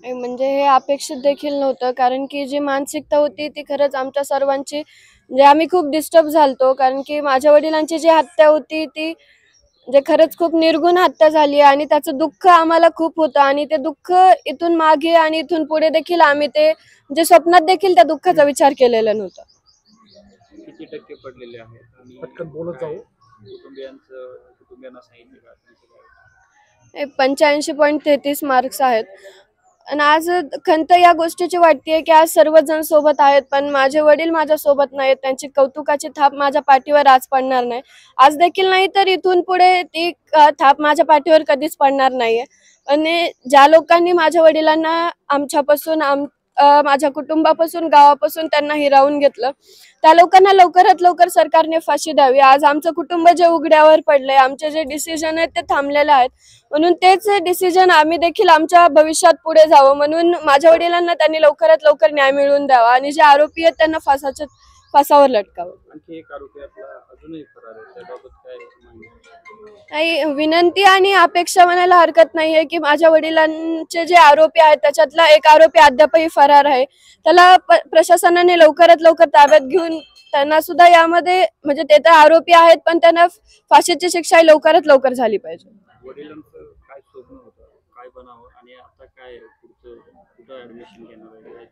म्हणजे हे अपेक्षित देखील नव्हतं, कारण की जी मानसिकता होती ती खरंच आमच्या सर्वांची म्हणजे आम्ही खूप डिस्टर्ब झालतो. कारण की माझ्या वडिलांची जी हत्या होती ती म्हणजे खरंच खूप निर्घृण हत्या झाली आणि त्याचं दुःख आम्हाला खूप होतं आणि ते दुःख इथून मागे आणि इथून पुढे देखील आम्ही ते म्हणजे स्वप्नात देखील त्या दुःखाचा विचार केलेला नव्हता. किती टक्के पडलेले आहेत आणि पटकन बोलत काय जाऊ. कुटुंबियांना सांगितले का त्यांचं काय? हे 85.33 मार्क्स आहेत. आणि आज खंत या गोष्टीची वाटतेय, की आज सर्वजण सोबत आहेत, पण माझे वडील माझ्यासोबत नाहीत. त्यांची कौतुकाची थाप माझ्या पाठीवर आज पडणार नाही. आज देखील नाही तर इथून पुढे ती थाप माझ्या पाठीवर कधीच पडणार नाहीये. आणि ज्या लोकांनी माझ्या वडिलांना आमच्यापासून माझ्या कुटुंबापासून, गावापासून त्यांना हिरावून घेतलं, त्या लोकांना लवकरात लवकर सरकारने फाशी द्यावी. आज आमचं कुटुंब जे उघड्यावर पडलंय, आमचे जे डिसिजन आहेत ते थांबलेले आहेत. म्हणून तेच डिसिजन आम्ही देखील आमच्या भविष्यात पुढे जावं म्हणून माझ्या वडिलांना त्यांनी लवकरात लवकर न्याय मिळवून द्यावा आणि जे आरोपी आहेत त्यांना फासावर लटकावं. आणखी एक आरोपी आपला अजूनही फरार आहे, त्याबाबत काय माहिती? काही विनंती आणि अपेक्षा म्हणायला हरकत नाहीये, की माझ्या वडिलांचे जे आरोपी आहेत त्याच्यातला एक आरोपी अद्यापही फरार आहे. त्याला प्रशासनाने लवकरात लवकर ताब्यात घेऊन त्यांना सुद्धा यामध्ये म्हणजे ते तर आरोपी आहेत, पण त्यांना फाशीची शिक्षा लवकरात लवकर झाली पाहिजे. वडिलांचं काय स्वप्न होतं, काय बनावं आणि आता काय पुढचं, कुठं ऍडमिशन घेणार आहे काय?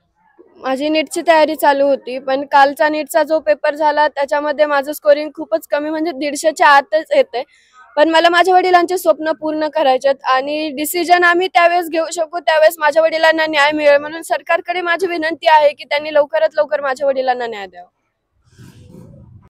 माझी नीटची तयारी चालू होती, पण कालचा नीटचा जो पेपर झाला त्याच्यामध्ये माझं स्कोरिंग खूपच कमी म्हणजे 150च्या आतच येते. पण मला माझ्या वडिलांचे स्वप्न पूर्ण करायचे आहेत आणि डिसिजन आम्ही त्यावेळेस घेऊ शकू त्यावेळेस माझ्या वडिलांना न्याय मिळेल म्हणून सरकारकडे माझी विनंती आहे, की त्यांनी लवकरात लवकर माझ्या वडिलांना न्याय द्यावा.